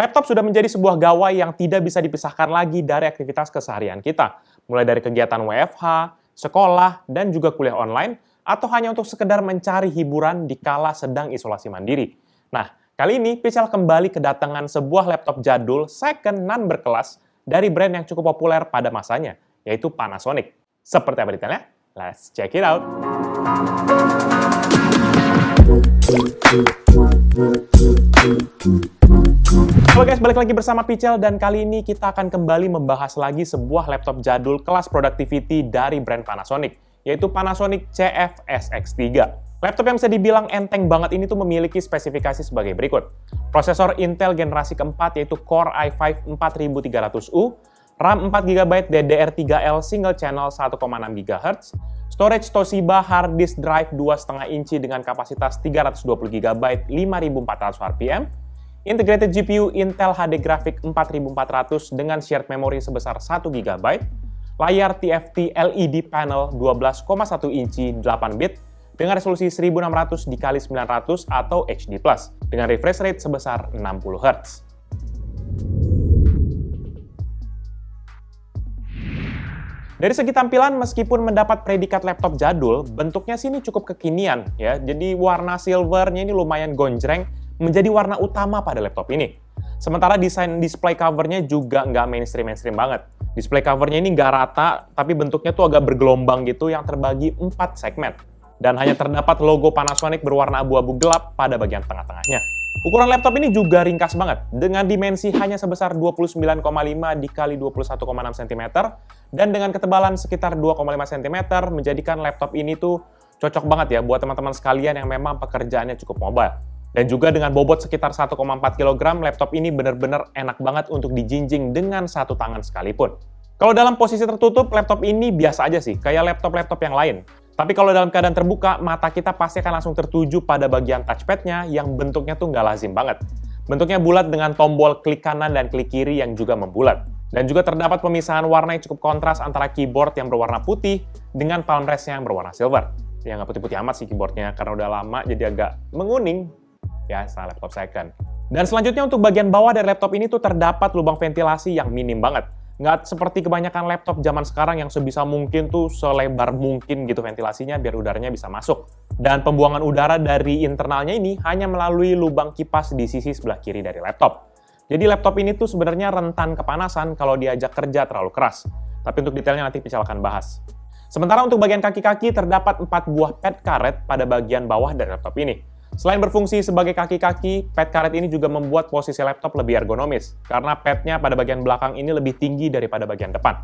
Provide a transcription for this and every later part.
Laptop sudah menjadi sebuah gawai yang tidak bisa dipisahkan lagi dari aktivitas keseharian kita, mulai dari kegiatan WFH, sekolah, dan juga kuliah online, atau hanya untuk sekedar mencari hiburan di kala sedang isolasi mandiri. Nah, kali ini Pichel kembali kedatangan sebuah laptop jadul second non berkelas dari brand yang cukup populer pada masanya, yaitu Panasonic. Seperti apa detailnya? Let's check it out! Halo guys, balik lagi bersama Pichel dan kali ini kita akan kembali membahas lagi sebuah laptop jadul kelas productivity dari brand Panasonic, yaitu Panasonic CF-SX3. Laptop yang bisa dibilang enteng banget ini tuh memiliki spesifikasi sebagai berikut. Prosesor Intel generasi keempat yaitu Core i5 4300U, RAM 4GB DDR3L single channel 1,6 GHz, storage Toshiba hard disk drive 2,5 inci dengan kapasitas 320GB 5400 RPM, integrated GPU Intel HD Graphic 4400 dengan shared memory sebesar 1GB, layar TFT LED panel 12,1 inci 8 bit dengan resolusi 1600x900 atau HD+, dengan refresh rate sebesar 60 Hz. Dari segi tampilan, meskipun mendapat predikat laptop jadul, bentuknya sih ini cukup kekinian ya. Jadi warna silvernya ini lumayan gonjreng, menjadi warna utama pada laptop ini. Sementara desain display covernya juga nggak mainstream banget. Display covernya ini nggak rata, tapi bentuknya tuh agak bergelombang gitu yang terbagi 4 segmen. Dan hanya terdapat logo Panasonic berwarna abu-abu gelap pada bagian tengah-tengahnya. Ukuran laptop ini juga ringkas banget, dengan dimensi hanya sebesar 29,5 dikali 21,6 cm, dan dengan ketebalan sekitar 2,5 cm, menjadikan laptop ini tuh cocok banget ya buat teman-teman sekalian yang memang pekerjaannya cukup mobile. Dan juga dengan bobot sekitar 1,4 kg, laptop ini benar-benar enak banget untuk dijinjing dengan satu tangan sekalipun. Kalau dalam posisi tertutup, laptop ini biasa aja sih, kayak laptop-laptop yang lain. Tapi kalau dalam keadaan terbuka, mata kita pasti akan langsung tertuju pada bagian touchpad-nya yang bentuknya tuh nggak lazim banget. Bentuknya bulat dengan tombol klik kanan dan klik kiri yang juga membulat. Dan juga terdapat pemisahan warna yang cukup kontras antara keyboard yang berwarna putih dengan palm rest yang berwarna silver. Ya nggak putih-putih amat sih keyboardnya, karena udah lama jadi agak menguning. Ya, salah laptop second. Dan selanjutnya untuk bagian bawah dari laptop ini tuh terdapat lubang ventilasi yang minim banget. Nggak seperti kebanyakan laptop zaman sekarang yang sebisa mungkin tuh selebar mungkin gitu ventilasinya biar udaranya bisa masuk. Dan pembuangan udara dari internalnya ini hanya melalui lubang kipas di sisi sebelah kiri dari laptop. Jadi laptop ini tuh sebenarnya rentan kepanasan kalau diajak kerja terlalu keras. Tapi untuk detailnya nanti Pichel akan bahas. Sementara untuk bagian kaki-kaki terdapat 4 buah pad karet pada bagian bawah dari laptop ini. Selain berfungsi sebagai kaki-kaki, pad karet ini juga membuat posisi laptop lebih ergonomis, karena padnya pada bagian belakang ini lebih tinggi daripada bagian depan.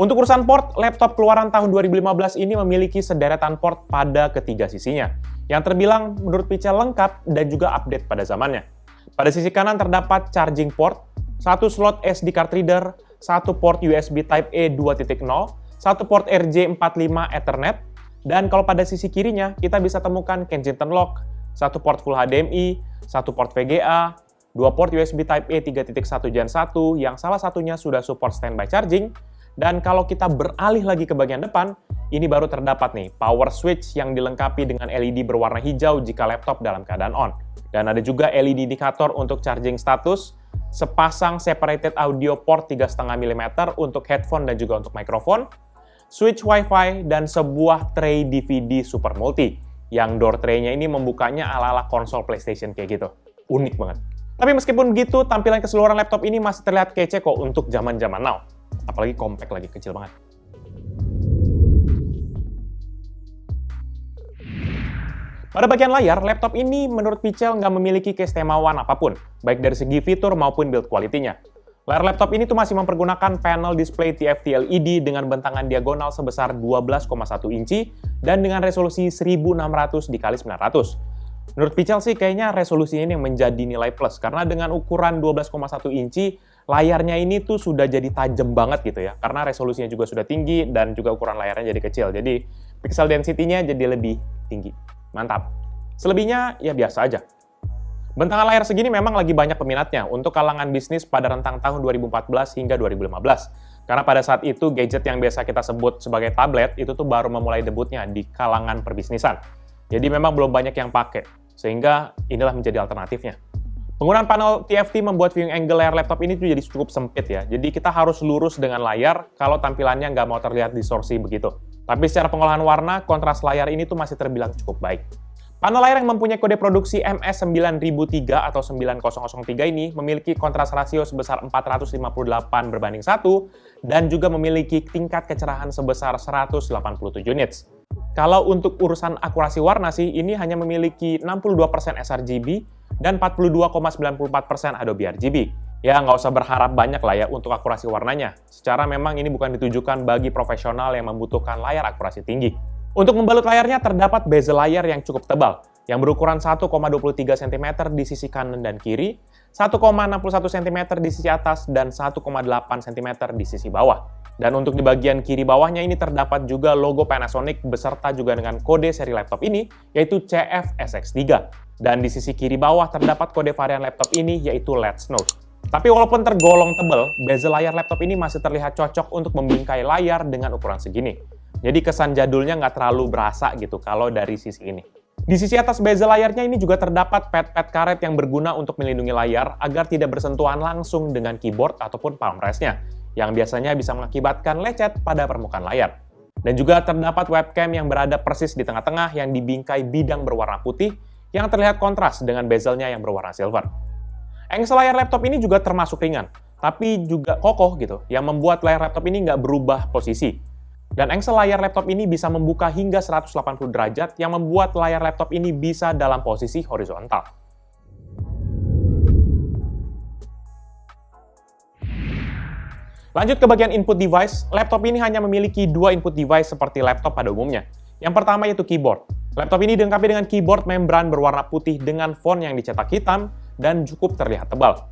Untuk urusan port, laptop keluaran tahun 2015 ini memiliki sederetan port pada ketiga sisinya, yang terbilang menurut Pichel lengkap dan juga update pada zamannya. Pada sisi kanan terdapat charging port, 1 slot SD card reader, 1 port USB Type-A 2.0, 1 port RJ45 Ethernet, dan kalau pada sisi kirinya, kita bisa temukan Kensington lock, 1 port Full HDMI, 1 port VGA, 2 port USB Type-A 3.1 Gen 1 yang salah satunya sudah support standby charging, dan kalau kita beralih lagi ke bagian depan, ini baru terdapat nih power switch yang dilengkapi dengan LED berwarna hijau jika laptop dalam keadaan on. Dan ada juga LED indikator untuk charging status, sepasang separated audio port 3,5 mm untuk headphone dan juga untuk mikrofon, switch Wi-Fi, dan sebuah tray DVD Super Multi. Yang door tray-nya ini membukanya ala-ala konsol PlayStation kayak gitu. Unik banget. Tapi meskipun begitu, tampilan keseluruhan laptop ini masih terlihat kece kok untuk zaman-zaman now. Apalagi compact lagi, kecil banget. Pada bagian layar, laptop ini menurut Pichel nggak memiliki keistimewaan apapun, baik dari segi fitur maupun build quality-nya. Layar laptop ini tuh masih mempergunakan panel display TFT LED dengan bentangan diagonal sebesar 12,1 inci dan dengan resolusi 1600x900. Menurut Pichel sih kayaknya resolusinya ini yang menjadi nilai plus, karena dengan ukuran 12,1 inci, layarnya ini tuh sudah jadi tajam banget gitu ya, karena resolusinya juga sudah tinggi dan juga ukuran layarnya jadi kecil, jadi pixel density-nya jadi lebih tinggi. Mantap. Selebihnya ya biasa aja. Bentangan layar segini memang lagi banyak peminatnya untuk kalangan bisnis pada rentang tahun 2014 hingga 2015. Karena pada saat itu gadget yang biasa kita sebut sebagai tablet itu tuh baru memulai debutnya di kalangan perbisnisan. Jadi memang belum banyak yang pakai, sehingga inilah menjadi alternatifnya. Penggunaan panel TFT membuat viewing angle layar laptop ini tuh jadi cukup sempit ya. Jadi kita harus lurus dengan layar kalau tampilannya nggak mau terlihat distorsi begitu. Tapi secara pengolahan warna, kontras layar ini tuh masih terbilang cukup baik. Panel layar yang mempunyai kode produksi MS9003 atau 9003 ini memiliki kontras rasio sebesar 458:1 dan juga memiliki tingkat kecerahan sebesar 187 nits. Kalau untuk urusan akurasi warna sih, ini hanya memiliki 62% sRGB dan 42,94% Adobe RGB. Ya, nggak usah berharap banyak lah ya untuk akurasi warnanya. Secara memang ini bukan ditujukan bagi profesional yang membutuhkan layar akurasi tinggi. Untuk membalut layarnya terdapat bezel layar yang cukup tebal, yang berukuran 1,23 cm di sisi kanan dan kiri, 1,61 cm di sisi atas, dan 1,8 cm di sisi bawah. Dan untuk di bagian kiri bawahnya ini terdapat juga logo Panasonic beserta juga dengan kode seri laptop ini, yaitu CF-SX3. Dan di sisi kiri bawah terdapat kode varian laptop ini, yaitu Let's Note. Tapi walaupun tergolong tebal, bezel layar laptop ini masih terlihat cocok untuk membingkai layar dengan ukuran segini. Jadi kesan jadulnya nggak terlalu berasa gitu kalau dari sisi ini. Di sisi atas bezel layarnya ini juga terdapat pad-pad karet yang berguna untuk melindungi layar agar tidak bersentuhan langsung dengan keyboard ataupun palm rest-nya, yang biasanya bisa mengakibatkan lecet pada permukaan layar. Dan juga terdapat webcam yang berada persis di tengah-tengah yang dibingkai bidang berwarna putih yang terlihat kontras dengan bezelnya yang berwarna silver. Engsel layar laptop ini juga termasuk ringan, tapi juga kokoh gitu, yang membuat layar laptop ini nggak berubah posisi. Dan engsel layar laptop ini bisa membuka hingga 180 derajat yang membuat layar laptop ini bisa dalam posisi horizontal. Lanjut ke bagian input device, laptop ini hanya memiliki dua input device seperti laptop pada umumnya. Yang pertama yaitu keyboard. Laptop ini dilengkapi dengan keyboard membran berwarna putih dengan font yang dicetak hitam dan cukup terlihat tebal.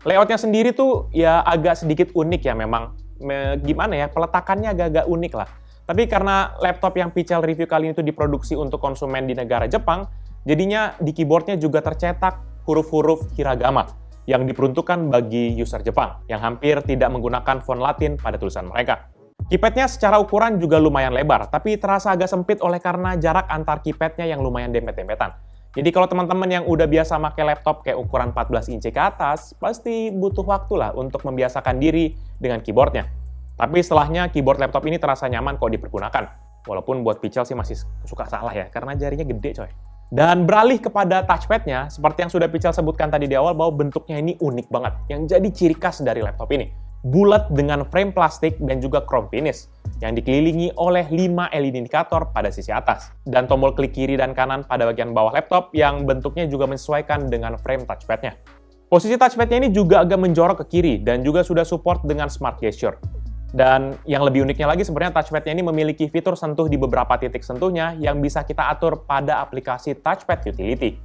Layoutnya sendiri tuh ya agak sedikit unik ya memang. Gimana ya, peletakannya agak-agak unik lah. Tapi karena laptop yang Pichel review kali ini itu diproduksi untuk konsumen di negara Jepang, jadinya di keyboardnya juga tercetak huruf-huruf hiragana yang diperuntukkan bagi user Jepang, yang hampir tidak menggunakan font Latin pada tulisan mereka. Keypadnya secara ukuran juga lumayan lebar, tapi terasa agak sempit oleh karena jarak antar keypadnya yang lumayan dempet-dempetan. Jadi kalau teman-teman yang udah biasa pakai laptop kayak ukuran 14 inci ke atas, pasti butuh waktu lah untuk membiasakan diri dengan keyboardnya. Tapi setelahnya, keyboard laptop ini terasa nyaman kok dipergunakan. Walaupun buat Pichel sih masih suka salah ya, karena jarinya gede coy. Dan beralih kepada touchpad-nya, seperti yang sudah Pichel sebutkan tadi di awal bahwa bentuknya ini unik banget, yang jadi ciri khas dari laptop ini. Bulat dengan frame plastik dan juga chrome finish, yang dikelilingi oleh 5 LED indikator pada sisi atas, dan tombol klik kiri dan kanan pada bagian bawah laptop yang bentuknya juga menyesuaikan dengan frame touchpad-nya. Posisi touchpad-nya ini juga agak menjorok ke kiri, dan juga sudah support dengan smart gesture. Dan yang lebih uniknya lagi sebenarnya touchpad-nya ini memiliki fitur sentuh di beberapa titik sentuhnya yang bisa kita atur pada aplikasi Touchpad Utility.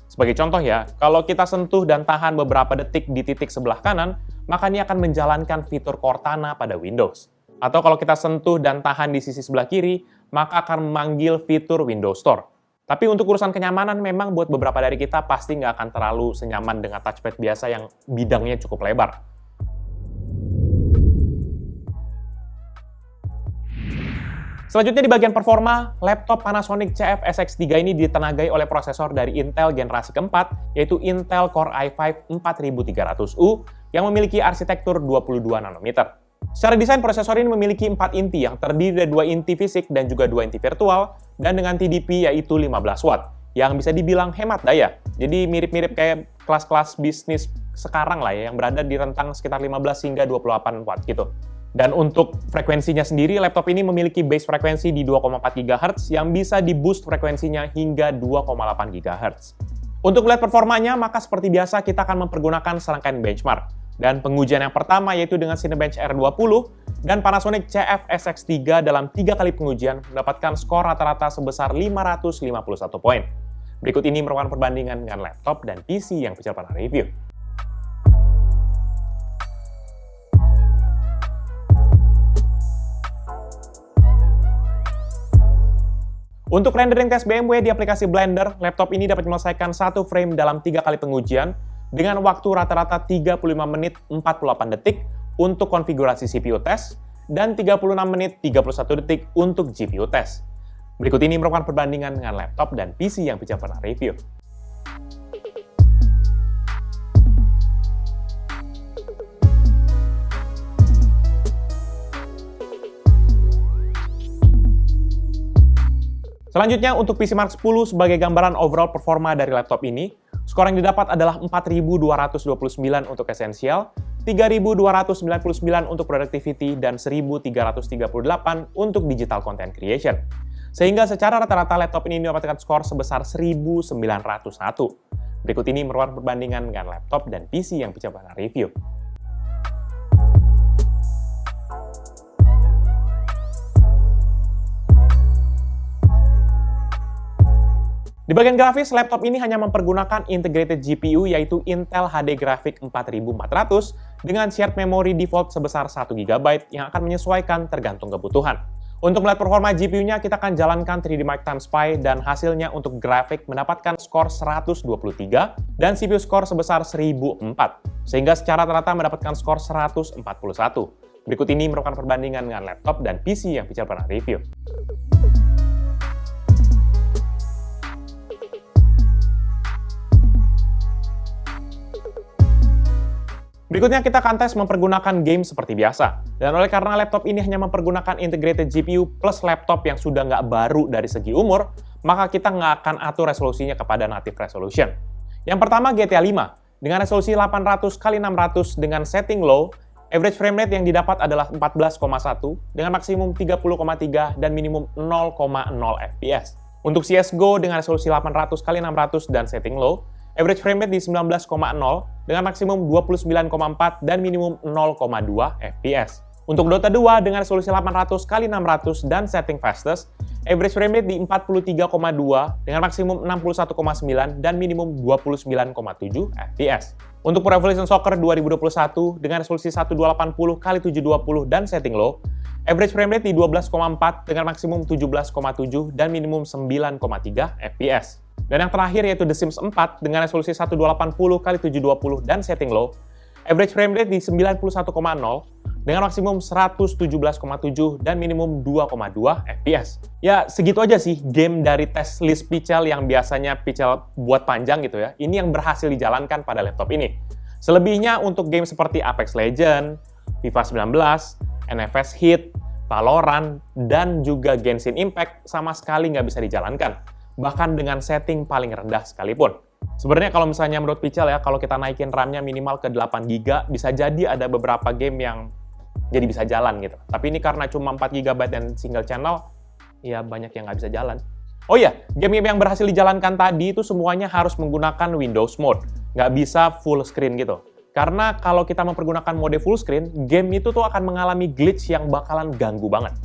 Sebagai contoh ya, kalau kita sentuh dan tahan beberapa detik di titik sebelah kanan, maka ini akan menjalankan fitur Cortana pada Windows. Atau kalau kita sentuh dan tahan di sisi sebelah kiri, maka akan memanggil fitur Windows Store. Tapi untuk urusan kenyamanan, memang buat beberapa dari kita pasti nggak akan terlalu senyaman dengan touchpad biasa yang bidangnya cukup lebar. Selanjutnya di bagian performa, laptop Panasonic CF-SX3 ini ditenagai oleh prosesor dari Intel generasi keempat, yaitu Intel Core i5 4300U yang memiliki arsitektur 22 nanometer. Secara desain, prosesor ini memiliki 4 inti yang terdiri dari 2 inti fisik dan juga 2 inti virtual, dan dengan TDP yaitu 15 watt, yang bisa dibilang hemat daya. Jadi mirip-mirip kayak kelas-kelas bisnis sekarang lah ya, yang berada di rentang sekitar 15 hingga 28 watt gitu. Dan untuk frekuensinya sendiri, laptop ini memiliki base frekuensi di 2,4 GHz yang bisa di-boost frekuensinya hingga 2,8 GHz. Untuk melihat performanya, maka seperti biasa kita akan mempergunakan serangkaian benchmark. Dan pengujian yang pertama yaitu dengan Cinebench R20, dan Panasonic CF-SX3 dalam 3 kali pengujian mendapatkan skor rata-rata sebesar 551 poin. Berikut ini merupakan perbandingan dengan laptop dan PC yang Pichel pernah review. Untuk rendering tes BMW di aplikasi Blender, laptop ini dapat menyelesaikan 1 frame dalam 3 kali pengujian dengan waktu rata-rata 35 menit 48 detik untuk konfigurasi CPU tes dan 36 menit 31 detik untuk GPU tes. Berikut ini merupakan perbandingan dengan laptop dan PC yang Pichel pernah review. Selanjutnya, untuk PC Mark 10 sebagai gambaran overall performa dari laptop ini, skor yang didapat adalah 4.229 untuk Essential, 3.299 untuk Productivity, dan 1.338 untuk Digital Content Creation. Sehingga secara rata-rata laptop ini mendapatkan skor sebesar 1.901. Berikut ini merupakan perbandingan dengan laptop dan PC yang Pical pernah review. Di bagian grafis, laptop ini hanya mempergunakan integrated GPU yaitu Intel HD Graphics 4400 dengan shared memory default sebesar 1 GB yang akan menyesuaikan tergantung kebutuhan. Untuk melihat performa GPU-nya, kita akan jalankan 3D Mark x Pi dan hasilnya untuk grafik mendapatkan skor 123 dan CPU skor sebesar 1004, sehingga secara rata-rata mendapatkan skor 141. Berikut ini merupakan perbandingan dengan laptop dan PC yang Pical pernah review. Berikutnya kita akan tes mempergunakan game seperti biasa. Dan oleh karena laptop ini hanya mempergunakan integrated GPU plus laptop yang sudah nggak baru dari segi umur, maka kita nggak akan atur resolusinya kepada native resolution. Yang pertama GTA 5, dengan resolusi 800x600 dengan setting low, average frame rate yang didapat adalah 14,1 dengan maksimum 30,3 dan minimum 0,0 fps. Untuk CSGO dengan resolusi 800x600 dan setting low, average frame rate di 19,0 dengan maksimum 29,4 dan minimum 0,2 fps. Untuk Dota 2 dengan resolusi 800x600 dan setting fastest, average frame rate di 43,2 dengan maksimum 61,9 dan minimum 29,7 fps. Untuk Pro Evolution Soccer 2021 dengan resolusi 1280x720 dan setting low, average frame rate di 12,4 dengan maksimum 17,7 dan minimum 9,3 fps. Dan yang terakhir yaitu The Sims 4 dengan resolusi 1280x720 dan setting low, average frame rate di 91,0 dengan maksimum 117,7 dan minimum 2,2 fps. Ya, segitu aja sih game dari tes list Pical yang biasanya Pical buat panjang gitu ya. Ini yang berhasil dijalankan pada laptop ini. Selebihnya untuk game seperti Apex Legends, FIFA 19, NFS Hit, Valorant, dan juga Genshin Impact sama sekali nggak bisa dijalankan. Bahkan dengan setting paling rendah sekalipun. Sebenarnya kalau misalnya menurut Pical ya, kalau kita naikin RAM-nya minimal ke 8 GB, bisa jadi ada beberapa game yang jadi bisa jalan gitu. Tapi ini karena cuma 4 GB dan single channel, ya banyak yang nggak bisa jalan. Oh iya, game-game yang berhasil dijalankan tadi itu semuanya harus menggunakan Windows Mode. Nggak bisa full screen gitu. Karena kalau kita mempergunakan mode full screen, game itu tuh akan mengalami glitch yang bakalan ganggu banget.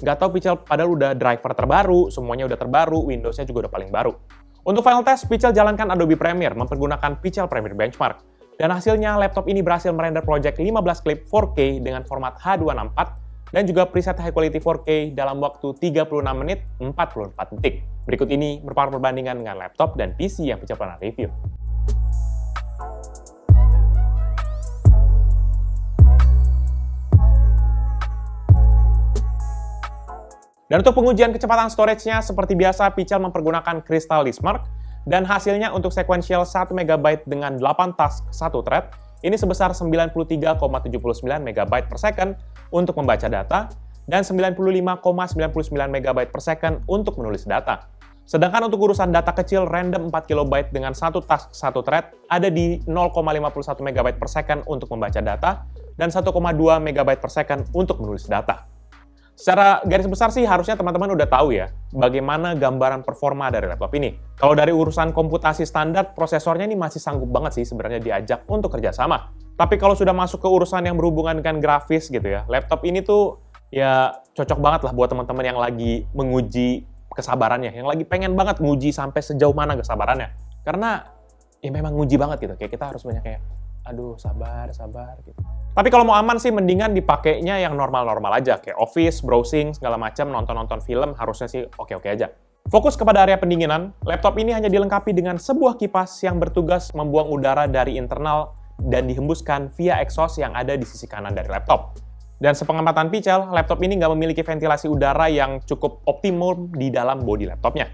Nggak tahu Pical padahal udah driver terbaru, semuanya udah terbaru, Windows-nya juga udah paling baru. Untuk final test, Pical jalankan Adobe Premiere mempergunakan Pical Premiere Benchmark. Dan hasilnya, laptop ini berhasil merender project 15 klip 4K dengan format H264 dan juga preset high quality 4K dalam waktu 36 menit 44 detik. Berikut ini merupakan perbandingan dengan laptop dan PC yang Pical pernah review. Dan untuk pengujian kecepatan storage-nya, seperti biasa, Pical mempergunakan Crystal Disk Mark, dan hasilnya untuk sequential 1 MB dengan 8 task 1 thread, ini sebesar 93,79 MB per second untuk membaca data, dan 95,99 MB per second untuk menulis data. Sedangkan untuk urusan data kecil random 4 KB dengan 1 task 1 thread, ada di 0,51 MB per second untuk membaca data, dan 1,2 MB per second untuk menulis data. Secara garis besar sih harusnya teman-teman udah tahu ya bagaimana gambaran performa dari laptop ini. Kalau dari urusan komputasi standar, prosesornya ini masih sanggup banget sih sebenarnya diajak untuk kerjasama. Tapi kalau sudah masuk ke urusan yang berhubungan dengan grafis gitu ya, laptop ini tuh ya cocok banget lah buat teman-teman yang lagi menguji kesabarannya, yang lagi pengen banget nguji sampai sejauh mana kesabarannya. Karena ya memang nguji banget gitu, kayak kita harus banyak kayak aduh sabar gitu. Tapi kalau mau aman sih mendingan dipakainya yang normal-normal aja, kayak office, browsing, segala macam, nonton-nonton film harusnya sih oke-oke aja. Fokus kepada area pendinginan, laptop ini hanya dilengkapi dengan sebuah kipas yang bertugas membuang udara dari internal dan dihembuskan via exhaust yang ada di sisi kanan dari laptop. Dan sepengamatan Pical, laptop ini nggak memiliki ventilasi udara yang cukup optimum di dalam bodi laptopnya.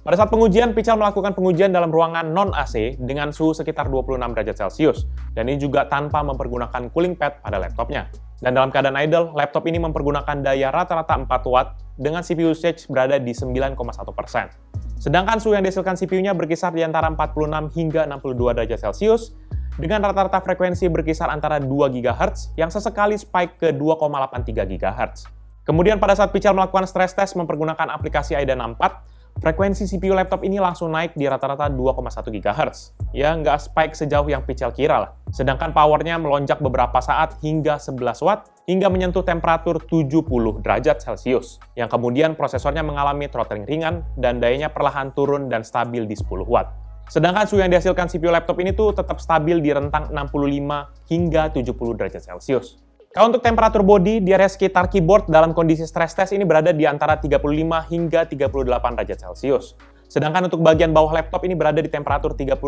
Pada saat pengujian, Pical melakukan pengujian dalam ruangan non-AC dengan suhu sekitar 26 derajat Celcius, dan ini juga tanpa mempergunakan cooling pad pada laptopnya. Dan dalam keadaan idle, laptop ini mempergunakan daya rata-rata 4 watt dengan CPU usage berada di 9,1%. Sedangkan suhu yang dihasilkan CPU-nya berkisar di antara 46 hingga 62 derajat Celcius, dengan rata-rata frekuensi berkisar antara 2 GHz yang sesekali spike ke 2,83 GHz. Kemudian pada saat Pichel melakukan stress test mempergunakan aplikasi AIDA 64, frekuensi CPU laptop ini langsung naik di rata-rata 2,1 GHz. Ya, nggak spike sejauh yang Pichel kira lah. Sedangkan powernya melonjak beberapa saat hingga 11 watt, hingga menyentuh temperatur 70 derajat Celcius, yang kemudian prosesornya mengalami throttling ringan dan dayanya perlahan turun dan stabil di 10 watt. Sedangkan suhu yang dihasilkan CPU laptop ini tuh tetap stabil di rentang 65 hingga 70 derajat Celcius. Kalau untuk temperatur body di area sekitar keyboard dalam kondisi stress test ini berada di antara 35 hingga 38 derajat Celcius. Sedangkan untuk bagian bawah laptop ini berada di temperatur 38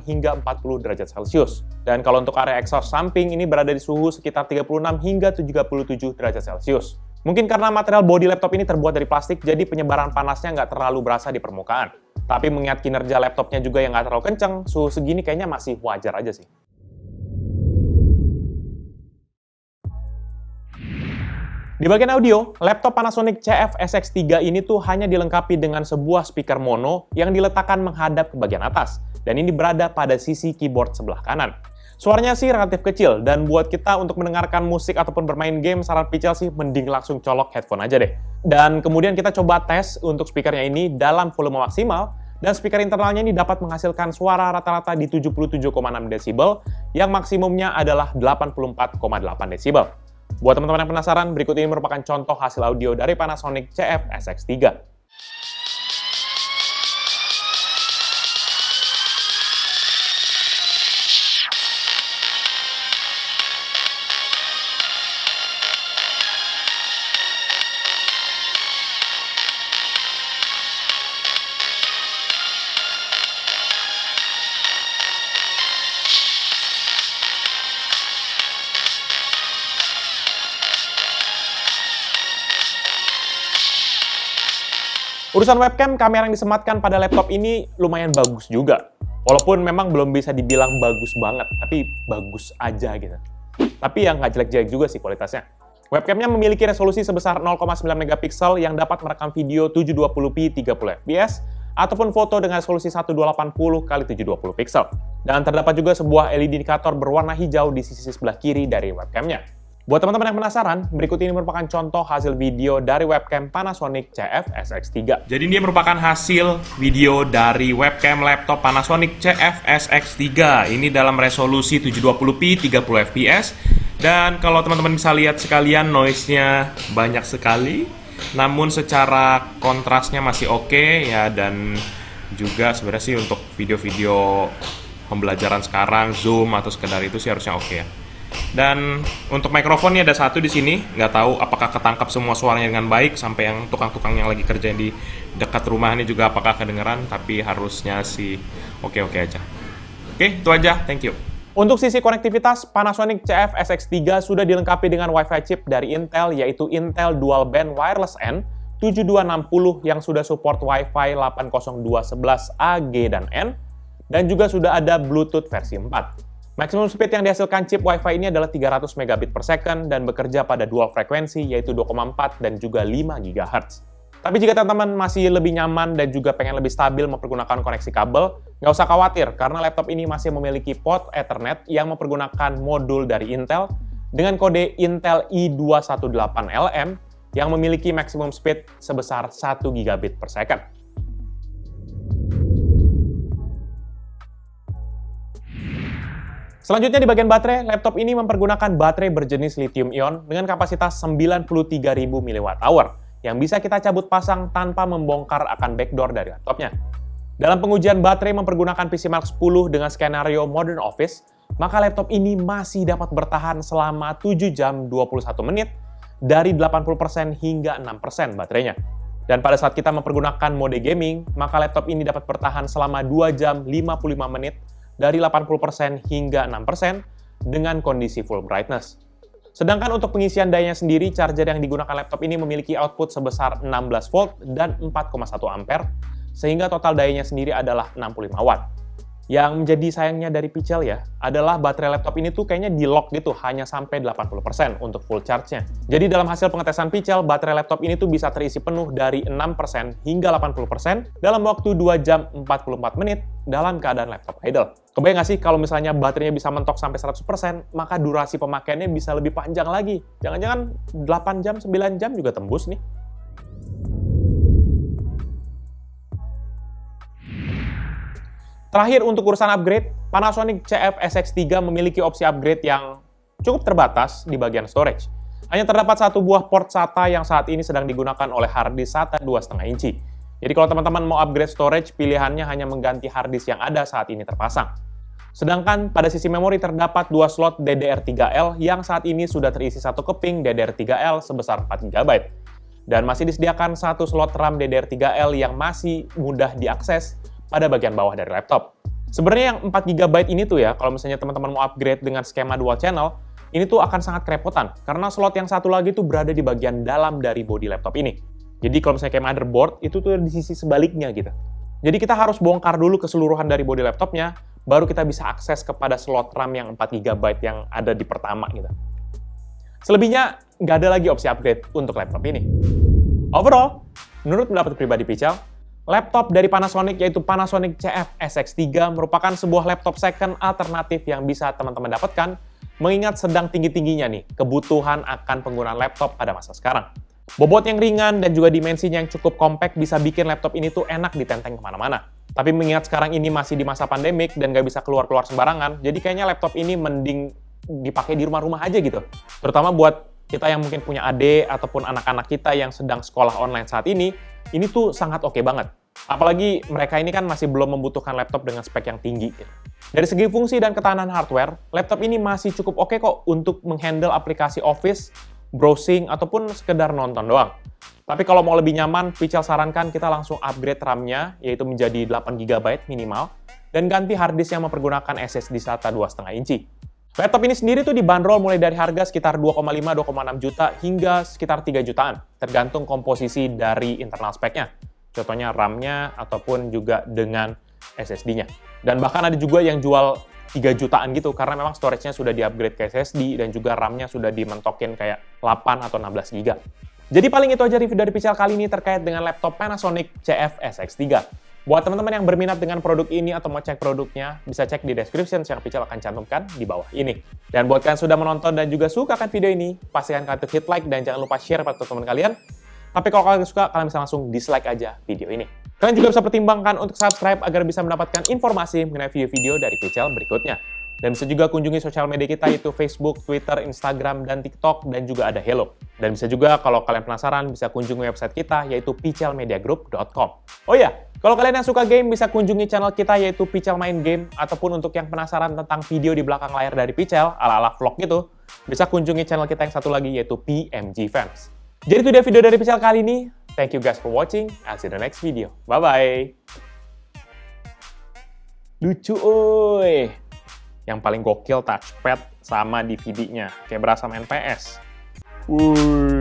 hingga 40 derajat Celcius. Dan kalau untuk area exhaust samping ini berada di suhu sekitar 36 hingga 37 derajat Celcius. Mungkin karena material body laptop ini terbuat dari plastik, jadi penyebaran panasnya nggak terlalu berasa di permukaan. Tapi mengingat kinerja laptopnya juga yang nggak terlalu kenceng, suhu segini kayaknya masih wajar aja sih. Di bagian audio, laptop Panasonic CF-SX3 ini tuh hanya dilengkapi dengan sebuah speaker mono yang diletakkan menghadap ke bagian atas, dan ini berada pada sisi keyboard sebelah kanan. Suaranya sih relatif kecil, dan buat kita untuk mendengarkan musik ataupun bermain game, saran Pichel sih mending langsung colok headphone aja deh. Dan kemudian kita coba tes untuk speakernya ini dalam volume maksimal, dan speaker internalnya ini dapat menghasilkan suara rata-rata di 77,6 desibel, yang maksimumnya adalah 84,8 desibel. Buat teman-teman yang penasaran, berikut ini merupakan contoh hasil audio dari Panasonic CF-SX3. Urusan webcam, kamera yang disematkan pada laptop ini lumayan bagus juga. Walaupun memang belum bisa dibilang bagus banget, tapi bagus aja gitu. Tapi yang nggak jelek-jelek juga sih kualitasnya. Webcamnya memiliki resolusi sebesar 0,9 megapiksel yang dapat merekam video 720p 30 fps, ataupun foto dengan resolusi 1280x720 piksel. Dan terdapat juga sebuah LED indikator berwarna hijau di sisi sebelah kiri dari webcamnya. Buat teman-teman yang penasaran, berikut ini merupakan contoh hasil video dari webcam Panasonic CF-SX3. Jadi ini merupakan hasil video dari webcam laptop Panasonic CF-SX3. Ini dalam resolusi 720p 30 fps. Dan kalau teman-teman bisa lihat sekalian, noise-nya banyak sekali. Namun secara kontrasnya masih oke ya, dan juga sebenarnya sih untuk video-video pembelajaran sekarang, Zoom atau sekedar itu sih harusnya oke ya. Dan untuk mikrofonnya ada satu di sini, nggak tahu apakah ketangkap semua suaranya dengan baik, sampai yang tukang-tukang yang lagi kerja di dekat rumah ini juga apakah kedengeran, tapi harusnya sih oke-oke aja. Oke, itu aja, thank you. Untuk sisi konektivitas, Panasonic CF-SX3 sudah dilengkapi dengan Wi-Fi chip dari Intel, yaitu Intel Dual Band Wireless N 7260 yang sudah support Wi-Fi 802.11a, G, dan N, dan juga sudah ada Bluetooth versi 4. Maximum speed yang dihasilkan chip Wi-Fi ini adalah 300 megabit per second dan bekerja pada dual frekuensi yaitu 2,4 dan juga 5 GHz. Tapi jika teman-teman masih lebih nyaman dan juga pengen lebih stabil mempergunakan koneksi kabel, nggak usah khawatir karena laptop ini masih memiliki port Ethernet yang mempergunakan modul dari Intel dengan kode Intel i218LM yang memiliki maximum speed sebesar 1 gigabit per second. Selanjutnya di bagian baterai, laptop ini mempergunakan baterai berjenis lithium-ion dengan kapasitas 93.000 mWh yang bisa kita cabut pasang tanpa membongkar akan backdoor dari laptopnya. Dalam pengujian baterai mempergunakan PCMark 10 dengan skenario Modern Office, maka laptop ini masih dapat bertahan selama 7 jam 21 menit dari 80% hingga 6% baterainya. Dan pada saat kita mempergunakan mode gaming, maka laptop ini dapat bertahan selama 2 jam 55 menit dari 80% hingga 6% dengan kondisi full brightness. Sedangkan untuk pengisian dayanya sendiri, charger yang digunakan laptop ini memiliki output sebesar 16 volt dan 4,1 ampere, sehingga total dayanya sendiri adalah 65 watt. Yang menjadi sayangnya dari Pichel ya, adalah baterai laptop ini tuh kayaknya di-lock gitu, hanya sampai 80% untuk full charge-nya. Jadi dalam hasil pengetesan Pichel, baterai laptop ini tuh bisa terisi penuh dari 6% hingga 80% dalam waktu 2 jam 44 menit dalam keadaan laptop idle. Kebayang nggak sih kalau misalnya baterainya bisa mentok sampai 100%, maka durasi pemakaiannya bisa lebih panjang lagi. Jangan-jangan 8 jam, 9 jam juga tembus nih. Terakhir untuk urusan upgrade, Panasonic CF-SX3 memiliki opsi upgrade yang cukup terbatas di bagian storage. Hanya terdapat satu buah port SATA yang saat ini sedang digunakan oleh harddisk SATA 2,5 inci. Jadi kalau teman-teman mau upgrade storage, pilihannya hanya mengganti harddisk yang ada saat ini terpasang. Sedangkan pada sisi memori terdapat dua slot DDR3L yang saat ini sudah terisi satu keping DDR3L sebesar 4 GB. Dan masih disediakan satu slot RAM DDR3L yang masih mudah diakses pada bagian bawah dari laptop. Sebenarnya yang 4 GB ini tuh ya, kalau misalnya teman-teman mau upgrade dengan skema dual channel, ini tuh akan sangat kerepotan, karena slot yang satu lagi tuh berada di bagian dalam dari bodi laptop ini. Jadi kalau misalnya kayak motherboard, itu tuh di sisi sebaliknya gitu. Jadi kita harus bongkar dulu keseluruhan dari bodi laptopnya, baru kita bisa akses kepada slot RAM yang 4 GB yang ada di pertama gitu. Selebihnya, nggak ada lagi opsi upgrade untuk laptop ini. Overall, menurut pendapat pribadi Pichel, laptop dari Panasonic yaitu Panasonic CF-SX3 merupakan sebuah laptop second alternatif yang bisa teman-teman dapatkan mengingat sedang tinggi-tingginya nih kebutuhan akan penggunaan laptop pada masa sekarang. Bobot yang ringan dan juga dimensinya yang cukup compact bisa bikin laptop ini tuh enak ditenteng kemana-mana. Tapi mengingat sekarang ini masih di masa pandemik dan nggak bisa keluar-keluar sembarangan, jadi kayaknya laptop ini mending dipakai di rumah-rumah aja gitu. Terutama buat kita yang mungkin punya adik ataupun anak-anak kita yang sedang sekolah online saat ini tuh sangat oke banget. Apalagi mereka ini kan masih belum membutuhkan laptop dengan spek yang tinggi. Dari segi fungsi dan ketahanan hardware, laptop ini masih cukup oke kok untuk menghandle aplikasi Office, browsing, ataupun sekedar nonton doang. Tapi kalau mau lebih nyaman, Pichel sarankan kita langsung upgrade RAM-nya, yaitu menjadi 8 GB minimal, dan ganti harddisk yang mempergunakan SSD SATA 2,5 inci. Laptop ini sendiri tuh dibanderol mulai dari harga sekitar 2,5-2,6 juta hingga sekitar 3 jutaan, tergantung komposisi dari internal speknya. Contohnya RAM-nya ataupun juga dengan SSD-nya. Dan bahkan ada juga yang jual 3 jutaan gitu, karena memang storage-nya sudah di-upgrade ke SSD dan juga RAM-nya sudah dimentokin kayak 8 atau 16 GB. Jadi paling itu aja review dari Pichel kali ini terkait dengan laptop Panasonic CF-SX3. Buat teman-teman yang berminat dengan produk ini atau mau cek produknya, bisa cek di description yang Pichel akan cantumkan di bawah ini. Dan buat kalian sudah menonton dan juga suka kan video ini, pastikan kalian hit like dan jangan lupa share pada teman kalian. Tapi kalau kalian suka, kalian bisa langsung dislike aja video ini. Kalian juga bisa pertimbangkan untuk subscribe agar bisa mendapatkan informasi mengenai video-video dari Pichel berikutnya. Dan bisa juga kunjungi sosial media kita yaitu Facebook, Twitter, Instagram, dan TikTok, dan juga ada Hello. Dan bisa juga kalau kalian penasaran bisa kunjungi website kita yaitu pichelmediagroup.com. Oh iya, kalau kalian yang suka game bisa kunjungi channel kita yaitu Pichel Main Game, ataupun untuk yang penasaran tentang video di belakang layar dari Pichel, ala-ala vlog gitu, bisa kunjungi channel kita yang satu lagi yaitu PMG Fans. Jadi itu dia video dari Pichel kali ini. Thank you guys for watching. I'll see you in the next video. Bye-bye. Lucu, oi. Yang paling gokil touchpad sama DVD-nya. Kayak berasa main PS. Wuih.